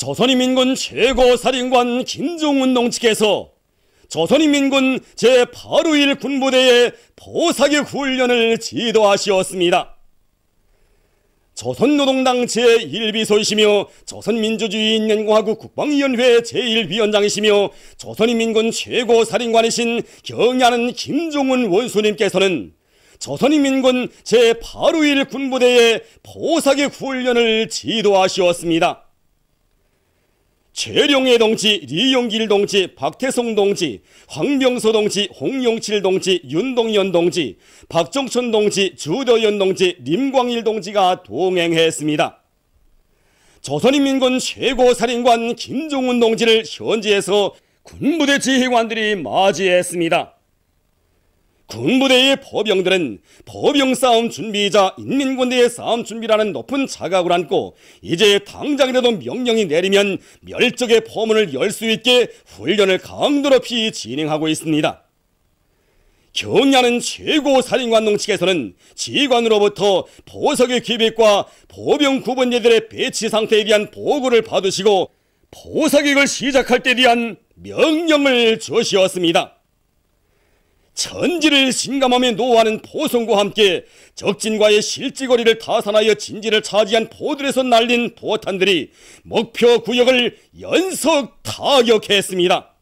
조선인민군 최고사령관 김종운 동지께서 조선인민군 제851 군부대의 포사격 훈련을 지도하시었습니다. 조선노동당 제1비서이시며 조선민주주의인연공화국 국방위원회 제1위원장이시며 조선인민군 최고사령관이신 경야는 김종운 원수님께서는 조선인민군 제851 군부대의 포사격 훈련을 지도하시었습니다. 최룡해 동지, 리용길 동지, 박태송 동지, 황병서 동지, 홍용칠 동지, 윤동연 동지, 박정천 동지, 주도연 동지, 림광일 동지가 동행했습니다. 조선인민군 최고사령관 김종운 동지를 현지에서 군부대 지휘관들이 맞이했습니다. 군부대의 포병들은 포병 싸움 준비이자 인민군대의 싸움 준비라는 높은 자각을 안고 이제 당장이라도 명령이 내리면 멸적의 포문을 열 수 있게 훈련을 강도 높이 진행하고 있습니다. 경야는 최고사령관 동측에서는 지휘관으로부터 포석의 기획과 포병 구분대들의 배치 상태에 대한 보고를 받으시고 포사격을 시작할 때에 대한 명령을 주시었습니다. 천지를 심감하며 노하는 포성과 함께 적진과의 실지거리를 타산하여 진지를 차지한 포들에서 날린 포탄들이 목표 구역을 연속 타격했습니다.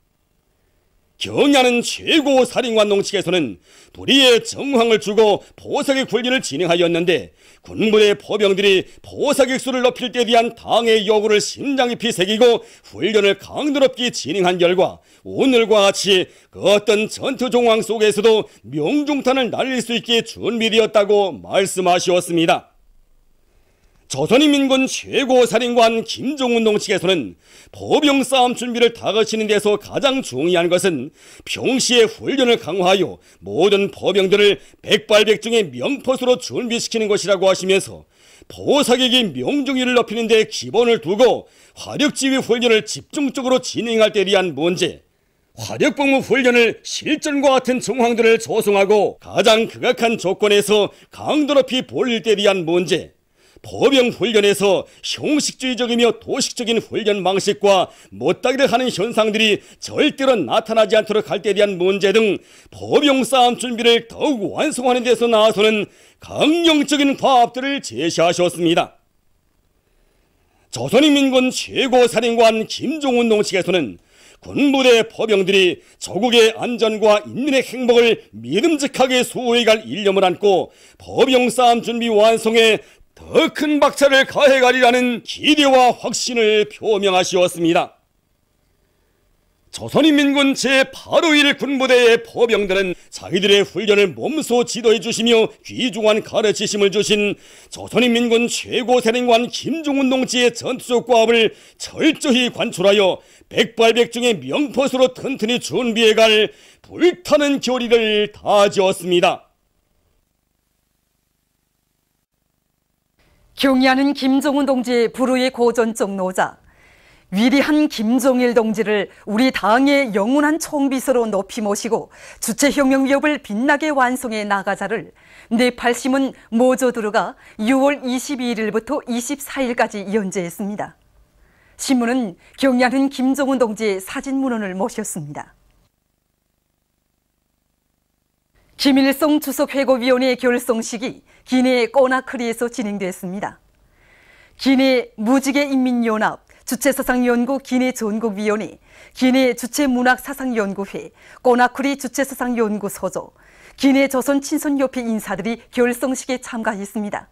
경야는 최고사령관 동측에서는 도리에 정황을 주고 포사격 훈련을 진행하였는데 군부대 포병들이 포사격수를 높일 때에 대한 당의 요구를 심장 깊이 새기고 훈련을 강도 높게 진행한 결과 오늘과 같이 그 어떤 전투 정황 속에서도 명중탄을 날릴 수 있게 준비되었다고 말씀하셨습니다. 조선인민군 최고사령관 김종운 동측에서는 포병 싸움 준비를 다그치는 데서 가장 중요한 것은 평시에 훈련을 강화하여 모든 포병들을 백발백중의 명포수로 준비시키는 것이라고 하시면서 포사격이 명중률을 높이는 데 기본을 두고 화력지휘 훈련을 집중적으로 진행할 때에 대한 문제, 화력복무 훈련을 실전과 같은 정황들을 조성하고 가장 극악한 조건에서 강도 높이 벌릴 때에 대한 문제, 포병 훈련에서 형식주의적이며 도식적인 훈련 방식과 못다기를 하는 현상들이 절대로 나타나지 않도록 할 때에 대한 문제 등 포병 싸움 준비를 더욱 완성하는 데서 나아서는 강령적인 과업들을 제시하셨습니다. 조선인민군 최고사령관 김종운 동측에서는 군부대 포병들이 조국의 안전과 인민의 행복을 믿음직하게 수호해갈 일념을 안고 포병 싸움 준비 완성에 더 큰 박차를 가해가리라는 기대와 확신을 표명하시었습니다. 조선인민군 제851 군부대의 포병들은 자기들의 훈련을 몸소 지도해 주시며 귀중한 가르치심을 주신 조선인민군 최고사령관 김종운 동지의 전투적 과업을 철저히 관철하여 백발백중의 명포수로 튼튼히 준비해갈 불타는 결의를 다지었습니다. 경의하는 김종운 동지의 불후의 고전적 노자, 위대한 김종일 동지를 우리 당의 영원한 총비서로 높이 모시고 주체혁명 위협을 빛나게 완성해 나가자를 네팔신문 모조두루가 6월 22일부터 24일까지 연재했습니다. 신문은 경의하는 김종운 동지의 사진문헌을 모셨습니다. 김일성 주석회고위원회 결성식이 기내 꼬나크리에서 진행됐습니다. 기내 무지개인민연합, 주체사상연구 기내전국위원회, 기내 주체문학사상연구회, 꼬나크리 주체사상연구소조, 기내조선친선협회 인사들이 결성식에 참가했습니다.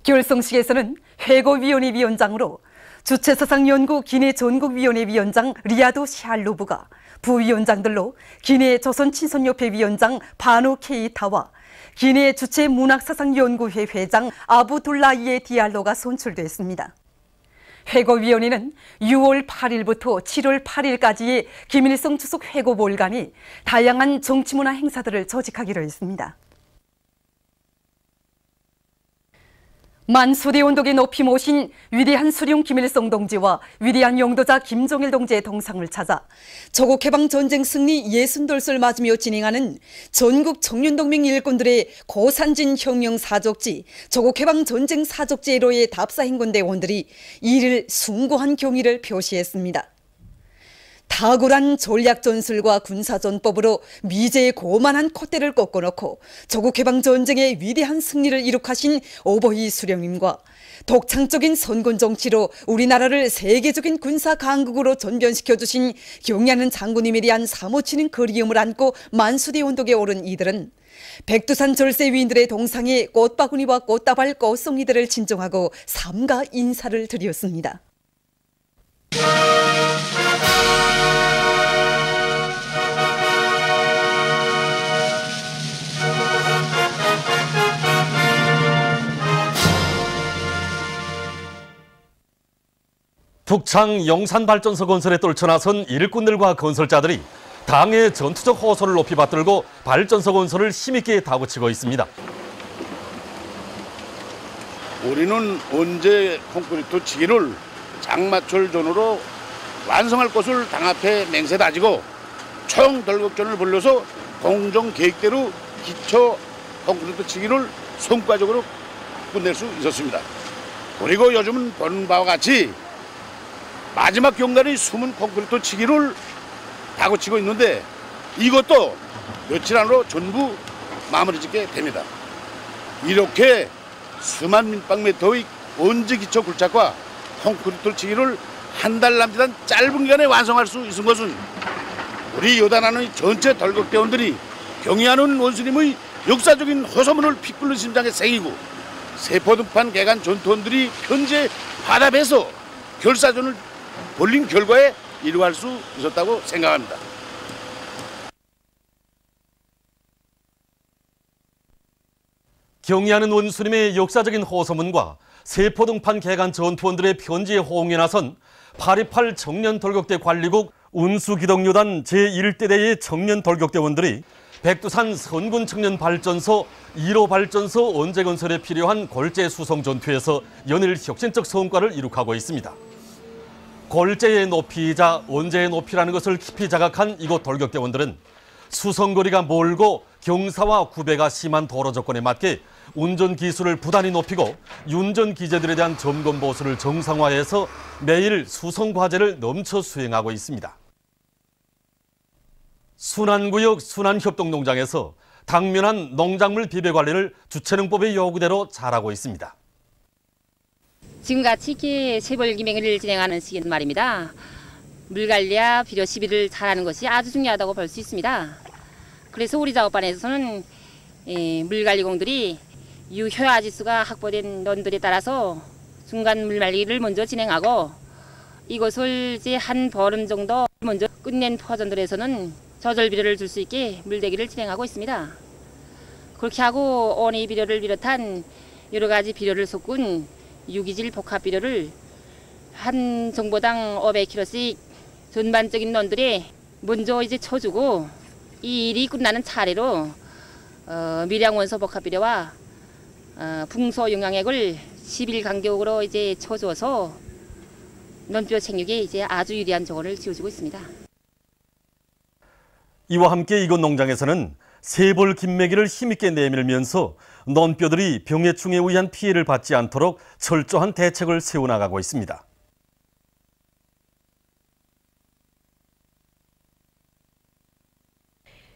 결성식에서는 회고위원회 위원장으로 주체사상연구 기내전국위원회 위원장 리아도 샬루브가 부위원장들로 기내 조선친선협회 위원장 바누 케이타와 기내 주체문학사상연구회 회장 아부둘라이에 디알로가 선출됐습니다. 회고위원회는 6월 8일부터 7월 8일까지의 김일성 주석 회고몰간이 다양한 정치문화 행사들을 조직하기로 했습니다. 만수대 원독의 높이 모신 위대한 수령 김일성 동지와 위대한 용도자 김종일 동지의 동상을 찾아 조국 해방 전쟁 승리 60돌을 맞으며 진행하는 전국 청년동맹 일꾼들의 고산진 혁명 사족지, 조국 해방 전쟁 사족지에 로의 답사 행군대원들이 이를 숭고한 경의를 표시했습니다. 탁월한 전략 전술과 군사 전법으로 미제의 고만한 콧대를 꺾어놓고 조국 해방 전쟁의 위대한 승리를 이룩하신 오보희 수령님과 독창적인 선군 정치로 우리나라를 세계적인 군사 강국으로 전변시켜 주신 경의하는 장군님에 대한 사무치는 그리움을 안고 만수대 원독에 오른 이들은 백두산 절세 위인들의 동상에 꽃바구니와 꽃다발 꽃송이들을 진정하고 삼가 인사를 드렸습니다. 북창 영산발전소 건설에 떨쳐나선 일꾼들과 건설자들이 당의 전투적 호소를 높이 받들고 발전소 건설을 힘있게 다그치고 있습니다. 우리는 언제 콘크리트 치기를 장마철 전후로 완성할 것을 당 앞에 맹세 다지고 총 돌격전을 벌려서 공정 계획대로 기초 콘크리트 치기를 성과적으로 끝낼 수 있었습니다. 그리고 요즘은 보는 바와 같이 마지막 경관의 숨은 콘크리트 치기를 다그치고 있는데 이것도 며칠 안으로 전부 마무리 짓게 됩니다. 이렇게 수만 민방미터의 언제 기초 굴착과 콘크리트 치기를 한 달 남짓한 짧은 기간에 완성할 수 있은 것은 우리 요단하는 전체 돌격대원들이 경의하는 원수님의 역사적인 호소문을 피 끓는 심장에 새기고 세포등판 개간 전투원들이 현재 화답해서 결사전을 벌린 결과에 이루어갈 수 있었다고 생각합니다. 경의하는 원수님의 역사적인 호소문과 세포등판 개간 전투원들의 편지에 호응에 나선 8.28 청년돌격대 관리국 운수기동요단 제1대대의 청년돌격대원들이 백두산 선군 청년발전소 1호 발전소 언제 건설에 필요한 골재 수송 전투에서 연일 혁신적 성과를 이룩하고 있습니다. 골재의 높이이자 언제의 높이라는 것을 깊이 자각한 이곳 돌격대원들은 수송거리가 멀고 경사와 구배가 심한 도로 조건에 맞게 운전 기술을 부단히 높이고 운전 기재들에 대한 점검 보수를 정상화해서 매일 수송 과제를 넘쳐 수행하고 있습니다. 순안구역 순안협동농장에서 당면한 농작물 비배 관리를 주체능법의 요구대로 잘하고 있습니다. 지금같이 이렇게 세벌 기맹을 진행하는 시기는 말입니다. 물 관리와 비료 시비를 잘하는 것이 아주 중요하다고 볼 수 있습니다. 그래서 우리 작업반에서는 물관리공들이 유효화 지수가 확보된 논들에 따라서 중간 물 관리를 먼저 진행하고 이것을 이제 한 보름 정도 먼저 끝낸 포전들에서는 저절 비료를 줄 수 있게 물대기를 진행하고 있습니다. 그렇게 하고 온이 비료를 비롯한 여러 가지 비료를 섞은 유기질 복합 비료를 한 정보당 500kg씩 전반적인 논들에 먼저 이제 쳐주고 이 일이 끝나는 차례로 미량 원소 복합 비료와 붕소 영양액을 10일 간격으로 이제 쳐줘서 논뼈 생육에 이제 아주 유리한 조건을 지어주고 있습니다. 이와 함께 이곳 농장에서는 세벌 김매기를 힘있게 내밀면서 논뼈들이 병해충에 의한 피해를 받지 않도록 철저한 대책을 세워나가고 있습니다.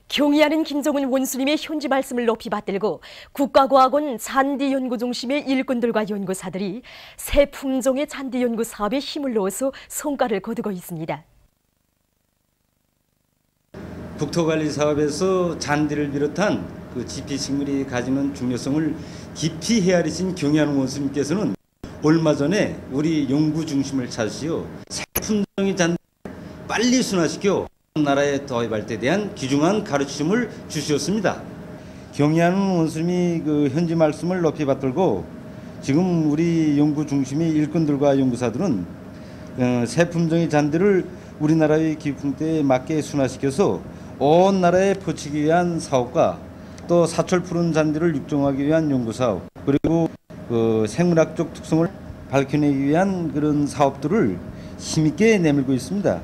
경의하는 김정은 원수님의 현지 말씀을 높이 받들고 국가과학원 잔디연구중심의 일꾼들과 연구사들이 새 품종의 잔디연구 사업에 힘을 넣어서 성과를 거두고 있습니다. 국토관리 사업에서 잔디를 비롯한 그 지피식물이 가지는 중요성을 깊이 헤아리신 경의하는 원수님께서는 얼마 전에 우리 연구 중심을 찾으시어 새 품종의 잔디를 빨리 순화시켜 나라에 도입할 때 대한 귀중한 가르침을 주셨습니다. 경의하는 원수님이 그 현지 말씀을 높이 받들고 지금 우리 연구 중심의 일꾼들과 연구사들은 새 품종의 잔디를 우리나라의 기후풍대에 맞게 순화시켜서 온 나라에 퍼치기 위한 사업과 또 사철 푸른 잔디를 육종하기 위한 연구사업 그리고 생물학적 특성을 밝혀내기 위한 그런 사업들을 힘있게 내밀고 있습니다.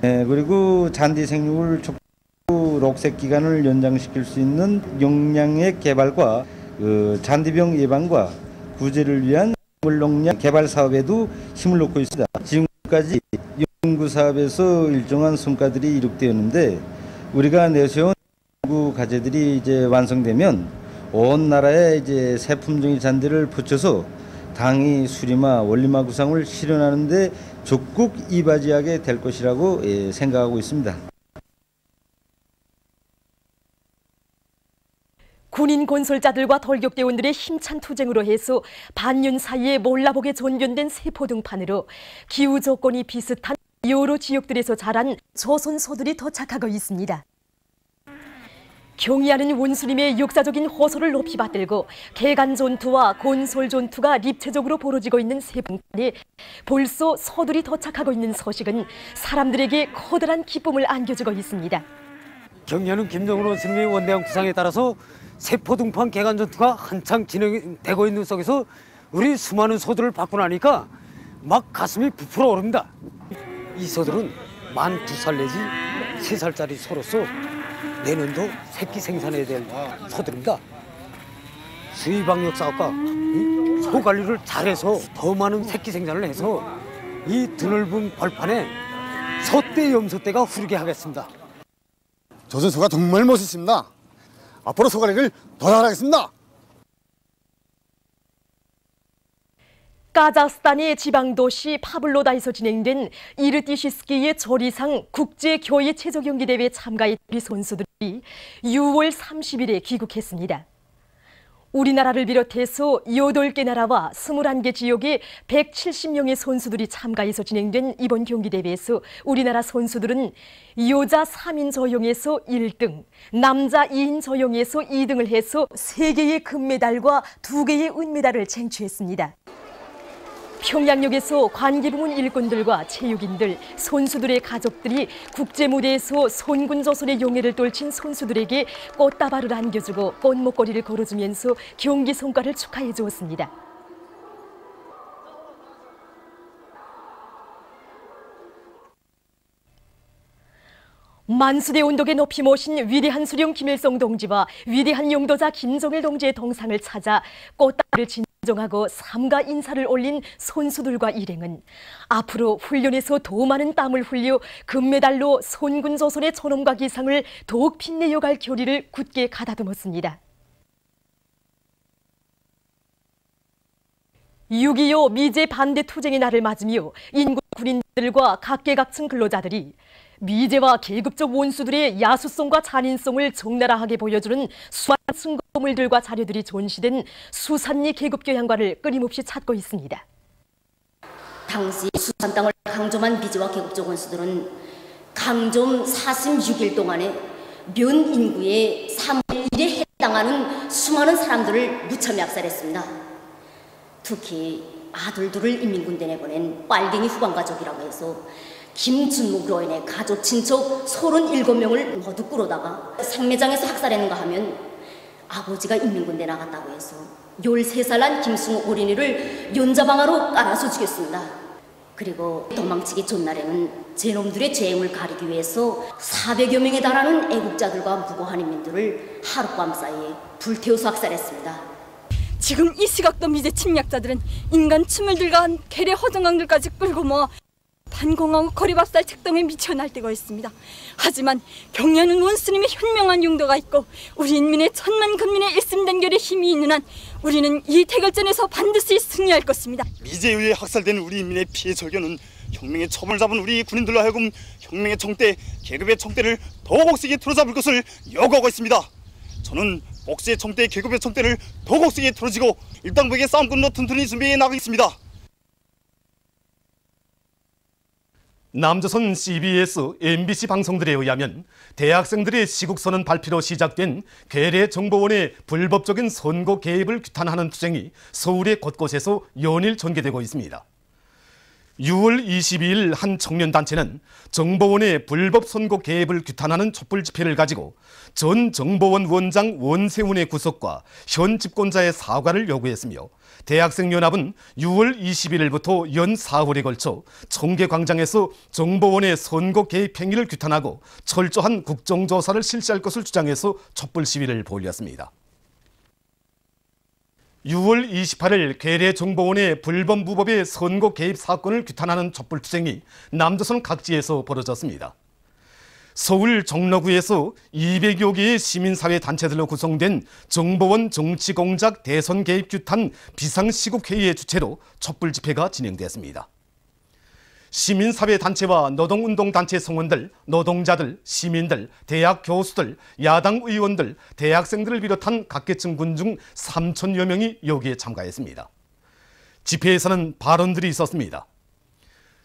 그리고 잔디 생육을 촉구 녹색 기간을 연장시킬 수 있는 용량의 개발과 잔디병 예방과 구제를 위한 생물농약 개발 사업에도 힘을 놓고 있습니다. 지금까지 연구 사업에서 일정한 성과들이 이룩되었는데 우리가 내세운 연구 과제들이 이제 완성되면 온 나라에 이제 새 품종의 잔디를 붙여서 당이 수리마, 원리마 구상을 실현하는데 적극 이바지하게 될 것이라고 생각하고 있습니다. 군인 건설자들과 돌격대원들의 힘찬 투쟁으로 해서 반년 사이에 몰라보게 전변된 세포등판으로 기후 조건이 비슷한 여러 지역들에서 자란 조선소들이 도착하고 있습니다. 경의하는 원수님의 역사적인 호소를 높이 받들고 개간 전투와 건설 전투가 입체적으로 벌어지고 있는 세분간에 벌써 소들이 도착하고 있는 소식은 사람들에게 커다란 기쁨을 안겨주고 있습니다. 경의하는 김정은 원수님의 원대한 구상에 따라서 세포등판 개간 전투가 한창 진행되고 있는 속에서 우리 수많은 소들을 받고 나니까 막 가슴이 부풀어 오릅니다. 이 소들은 만 2살 내지 3살짜리 소로서 내년도 새끼 생산해야 될 소들입니다. 수의방역 사업과 소 관리를 잘해서 더 많은 새끼 생산을 해서 이 드넓은 벌판에 소떼 염소떼가 후르게 하겠습니다. 조선소가 정말 멋있습니다. 앞으로 소 관리를 더 잘하겠습니다. 카자흐스탄의 지방도시 파블로다에서 진행된 이르티시스키의 조리상 국제교회 체조 경기 대회 참가의 우리 선수들이 6월 30일에 귀국했습니다. 우리나라를 비롯해서 8개 나라와 21개 지역의 170명의 선수들이 참가해서 진행된 이번 경기 대회에서 우리나라 선수들은 여자 3인 저용에서 1등, 남자 2인 저용에서 2등을 해서 3개의 금메달과 2개의 은메달을 쟁취했습니다. 평양역에서 관계부문 일꾼들과 체육인들, 선수들의 가족들이 국제무대에서 손군조선의 용해를 떨친 선수들에게 꽃다발을 안겨주고 꽃목걸이를 걸어주면서 경기 성과를 축하해 주었습니다. 만수대 운동에 높이 모신 위대한 수령 김일성 동지와 위대한 용도자 김정일 동지의 동상을 찾아 꽃다발을 진정하고 삼가 인사를 올린 선수들과 일행은 앞으로 훈련에서 더 많은 땀을 흘려 금메달로 손군조선의 존엄과 기상을 더욱 빛내어갈 결의를 굳게 가다듬었습니다. 6.25 미제 반대 투쟁의 날을 맞으며 인구 군인들과 각계각층 근로자들이 미제와 계급적 원수들의 야수성과 잔인성을 적나라하게 보여주는 수많은 증거물들과 자료들이 전시된 수산리 계급교양관을 끊임없이 찾고 있습니다. 당시 수산 땅을 강점한 미제와 계급적 원수들은 강점 46일 동안에 면 인구의 3분의 1에 해당하는 수많은 사람들을 무참히 악살했습니다. 특히 아들들을 인민군대 내보낸 빨갱이 후방가족이라고 해서 김준묵으로 인해 가족, 친척 37명을 모두 끌어다가 상매장에서 학살했는가 하면 아버지가 인민군대 나갔다고 해서 13살 난 김승우 어린이를 연자방아로 깔아서 죽였습니다. 그리고 도망치기 전날에는 제놈들의 죄행을 가리기 위해서 400여 명에 달하는 애국자들과 무고한 인민들을 하룻밤 사이에 불태워서 학살했습니다. 지금 이 시각도 미제 침략자들은 인간 추물들과 괴뢰 허정강들까지 끌고 모아 반공하고 거리밥살 책동에 미쳐 날뛰고 있습니다. 하지만 경의하는 원수님의 현명한 용도가 있고 우리 인민의 천만 군민의 일심단결에 힘이 있는 한 우리는 이 태결전에서 반드시 승리할 것입니다. 미제에 의해 학살된 우리 인민의 피해 절견은 혁명의 첩을 잡은 우리 군인들로 하여금 혁명의 청대, 계급의 청대를 더욱 억세게 틀어잡을 것을 요구하고 있습니다. 저는 복수의 청대, 계급의 청대를 더욱 억세게 틀어지고 일당백의 싸움꾼으로 튼튼히 준비해 나가겠습니다. 남조선 CBS, MBC 방송들에 의하면 대학생들의 시국선언 발표로 시작된 괴뢰 정보원의 불법적인 선거 개입을 규탄하는 투쟁이 서울의 곳곳에서 연일 전개되고 있습니다. 6월 22일 한 청년단체는 정보원의 불법 선거 개입을 규탄하는 촛불 집회를 가지고 전 정보원 원장 원세훈의 구속과 현 집권자의 사과를 요구했으며, 대학생연합은 6월 21일부터 연 4월에 걸쳐 청계광장에서 정보원의 선거 개입 행위를 규탄하고 철저한 국정조사를 실시할 것을 주장해서 촛불 시위를 벌였습니다. 6월 28일 괴뢰 정보원의 불법 무법의 선거 개입 사건을 규탄하는 촛불투쟁이 남조선 각지에서 벌어졌습니다. 서울 종로구에서 200여 개의 시민사회 단체들로 구성된 정보원 정치공작 대선 개입 규탄 비상시국회의의 주최로 촛불 집회가 진행됐습니다. 시민사회 단체와 노동운동단체 성원들, 노동자들, 시민들, 대학 교수들, 야당 의원들, 대학생들을 비롯한 각계층 군중 3,000여 명이 여기에 참가했습니다. 집회에서는 발언들이 있었습니다.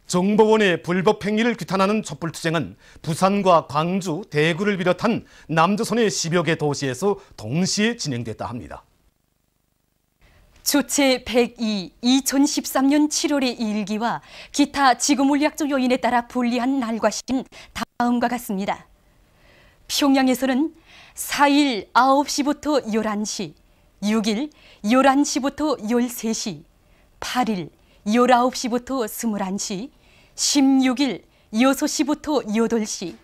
정보원의 불법 행위를 규탄하는 촛불투쟁은 부산과 광주, 대구를 비롯한 남조선의 10여 개 도시에서 동시에 진행됐다 합니다. 주체 102 2013년 7월의 일기와 기타 지구물리학적 요인에 따라 분리한 날과 시는 다음과 같습니다. 평양에서는 4일 9시부터 11시, 6일 11시부터 13시, 8일 19시부터 21시, 16일 6시부터 8시,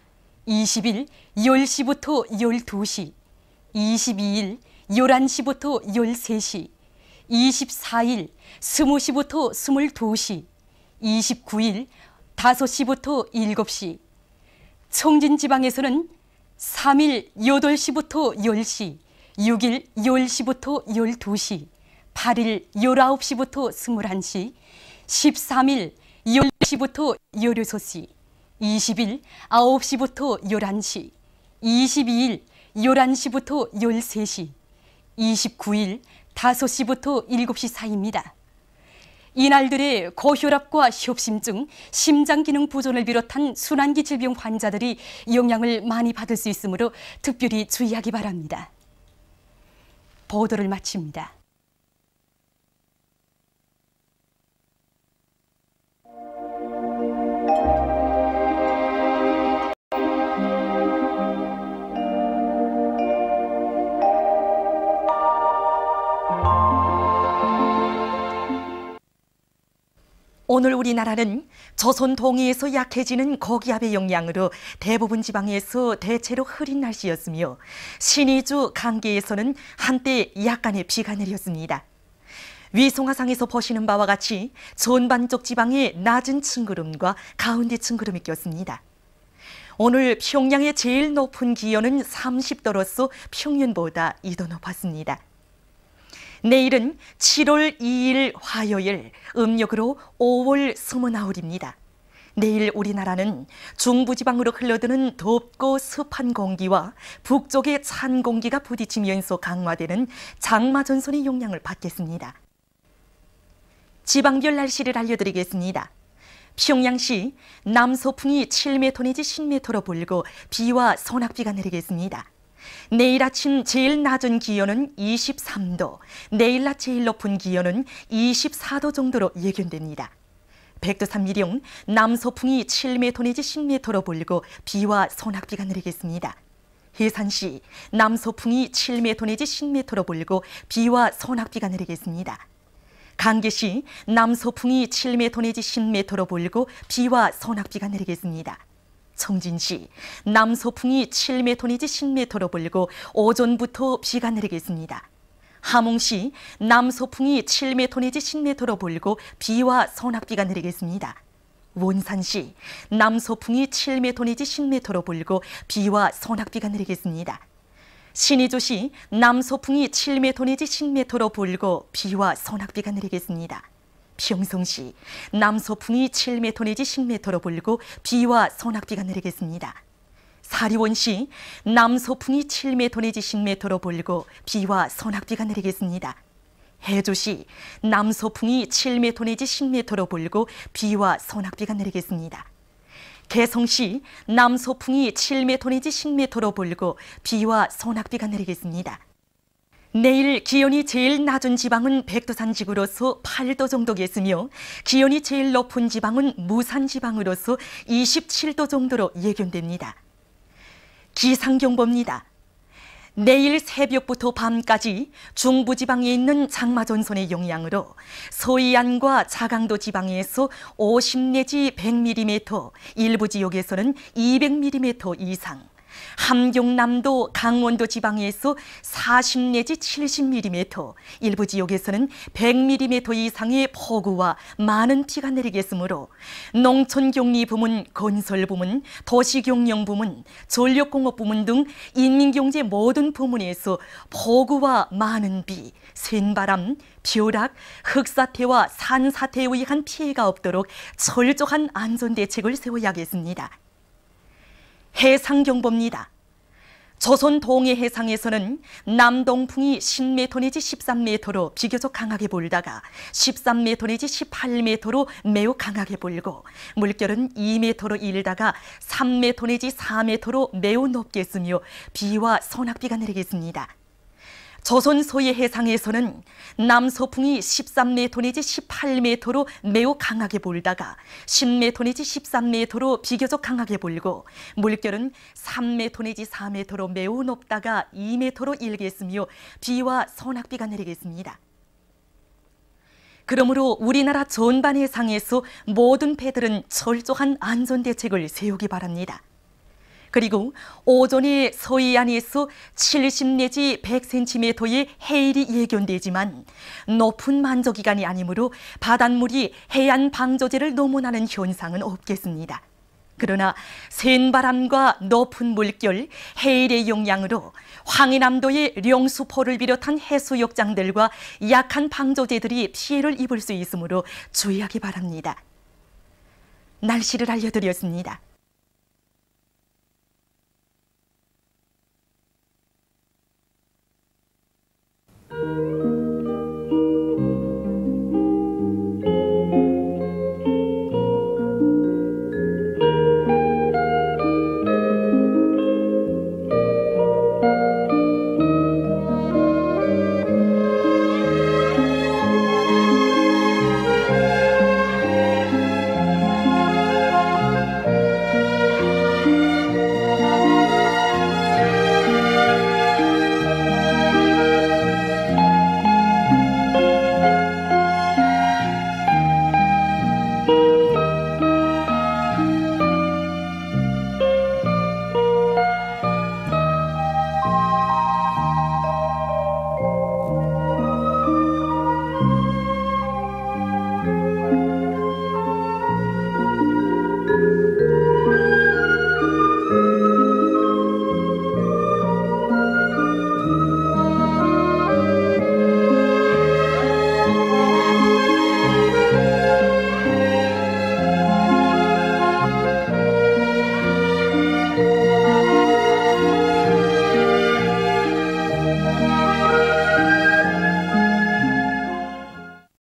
20일 10시부터 12시, 22일 11시부터 13시, 24일 20시부터 22시, 29일 5시부터 7시, 청진지방에서는 3일 8시부터 10시, 6일 10시부터 12시, 8일 19시부터 21시, 13일 10시부터 16시, 20일 9시부터 11시, 22일 11시부터 13시, 29일 5시부터 7시 사이입니다. 이날들의 고혈압과 협심증, 심장기능 부전을 비롯한 순환기 질병 환자들이 영향을 많이 받을 수 있으므로 특별히 주의하기 바랍니다. 보도를 마칩니다. 오늘 우리나라는 조선 동해에서 약해지는 고기압의 영향으로 대부분 지방에서 대체로 흐린 날씨였으며, 신의주 강계에서는 한때 약간의 비가 내렸습니다. 위성화상에서 보시는 바와 같이 전반적 지방에 낮은 층구름과 가운데 층구름이 꼈습니다. 오늘 평양의 제일 높은 기온은 30도로서 평년보다 2도 높았습니다. 내일은 7월 2일 화요일, 음력으로 5월 29일입니다. 내일 우리나라는 중부지방으로 흘러드는 덥고 습한 공기와 북쪽의 찬 공기가 부딪히면서 강화되는 장마전선의 영향을 받겠습니다. 지방별 날씨를 알려드리겠습니다. 평양시 남서풍이 7m 내지 10m로 불고 비와 소낙비가 내리겠습니다. 내일 아침 제일 낮은 기온은 23도, 내일 낮 제일 높은 기온은 24도 정도로 예견됩니다. 백두산미령 남서풍이 7m 내지 10m로 불고 비와 소낙비가 내리겠습니다. 해산시 남서풍이 7m 내지 10m로 불고 비와 소낙비가 내리겠습니다. 강계시 남서풍이 7m 내지 10m로 불고 비와 소낙비가 내리겠습니다. 청진시 남서풍이 7m 내지 10m로 불고 오전부터 비가 내리겠습니다. 함흥시 남서풍이 7m 내지 10m로 불고 비와 소낙비가 내리겠습니다. 원산시 남서풍이 7m 내지 10m로 불고 비와 소낙비가 내리겠습니다. 신의주시 남서풍이 7m 내지 10m로 불고 비와 소낙비가 내리겠습니다. 평성시 남서풍이 7m 내지 10m로 불고 비와 소낙비가 내리겠습니다. 사리원시 남서풍이 7m 내지 10m로 불고 비와 소낙비가 내리겠습니다. 해주시 남서풍이 7m 내지 10m로 불고 비와 소낙비가 내리겠습니다. 개성시 남서풍이 7m 내지 10m로 불고 비와 소낙비가 내리겠습니다. 내일 기온이 제일 낮은 지방은 백두산 지구로서 8도 정도겠으며 기온이 제일 높은 지방은 무산 지방으로서 27도 정도로 예견됩니다. 기상경보입니다. 내일 새벽부터 밤까지 중부지방에 있는 장마전선의 영향으로 서해안과 자강도 지방에서 50 내지 100mm, 일부 지역에서는 200mm 이상, 함경남도, 강원도 지방에서 40 내지 70mm, 일부 지역에서는 100mm 이상의 폭우와 많은 비가 내리겠으므로 농촌격리부문, 건설부문, 도시경영부문, 전력공업부문 등 인민경제 모든 부문에서 폭우와 많은 비, 센바람, 벼락, 흑사태와 산사태에 의한 피해가 없도록 철저한 안전대책을 세워야겠습니다. 해상경보입니다. 조선 동해 해상에서는 남동풍이 10m 내지 13m로 비교적 강하게 불다가 13m 내지 18m로 매우 강하게 불고 물결은 2m로 일다가 3m 내지 4m로 매우 높게 쓰며 비와 소낙비가 내리겠습니다. 조선 서해 해상에서는 남서풍이 13m 내지 18m로 매우 강하게 불다가 10m 내지 13m로 비교적 강하게 불고 물결은 3m 내지 4m로 매우 높다가 2m로 일겠으며 비와 소낙비가 내리겠습니다. 그러므로 우리나라 전반 해상에서 모든 배들은 철저한 안전대책을 세우기 바랍니다. 그리고 오전에 서해안에서 70 내지 100cm의 해일이 예견되지만 높은 만조기간이 아니므로 바닷물이 해안 방조제를 넘어나는 현상은 없겠습니다. 그러나 센바람과 높은 물결, 해일의 영향으로 황해남도의 령수포를 비롯한 해수욕장들과 약한 방조제들이 피해를 입을 수 있으므로 주의하기 바랍니다. 날씨를 알려드렸습니다.